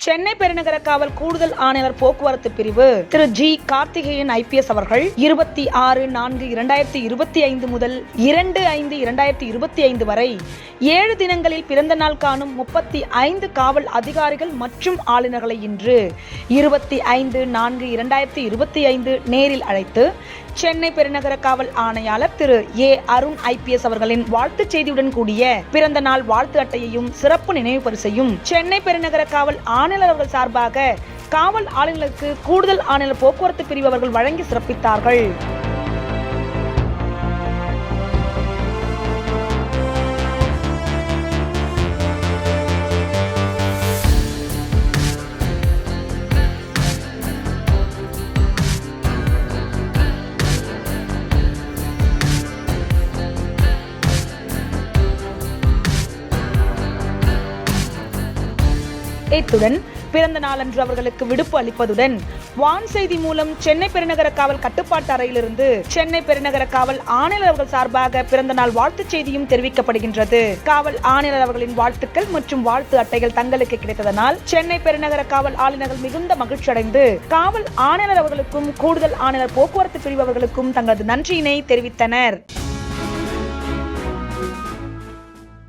சென்னை பெருநகர காவல் கூடுதல் ஆணையர் போக்குவரத்து பிரிவு திரு ஜி கார்த்திகேயன் IPS அவர்கள் 26/4/2025 முதல் 2/5/2025 வரை 7 தினங்களில் பிறந்த நாள் காணும் 35 காவல் அதிகாரிகள் மற்றும் ஆளுநர்களை இன்று 25/4/2025 நேரில் அழைத்து சென்னை பெருநகர காவல் ஆணையாளர் திரு A. அருண் IPS அவர்களின் வாழ்த்துச் செய்தியுடன் கூடிய பிறந்த நாள் வாழ்த்து அட்டையையும் சிறப்பு நினைவு பரிசையும் சென்னை பெருநகர காவல் ஆணையாளர் அவர்கள் சார்பாக காவல் ஆளுநருக்கு கூடுதல் ஆணையர் போக்குவரத்து பிரிவு அவர்கள் வழங்கி சிறப்பித்தார்கள். இத்துடன் பிறந்த நாளன்று அவர்களுக்கு விடுப்பு அளிப்பதுடன் வான் செய்தி மூலம் சென்னை பெருநகர காவல் கட்டுப்பாட்டு அறையிலிருந்து சென்னை பெருநகர காவல் ஆணையர் அவர்கள் சார்பாக பிறந்த நாள் வாழ்த்துச் செய்தியும் தெரிவிக்கப்படுகின்றது. காவல் ஆணையர் அவர்களின் வாழ்த்துக்கள் மற்றும் வாழ்த்து அட்டைகள் தங்களுக்கு கிடைத்ததனால் சென்னை பெருநகர காவல் ஆளுநர்கள் மிகுந்த மகிழ்ச்சி அடைந்து காவல் ஆணையர் அவர்களுக்கும் கூடுதல் ஆணையர் போக்குவரத்து பிரிவு அவர்களுக்கும் தங்களது நன்றியினை தெரிவித்தனர்.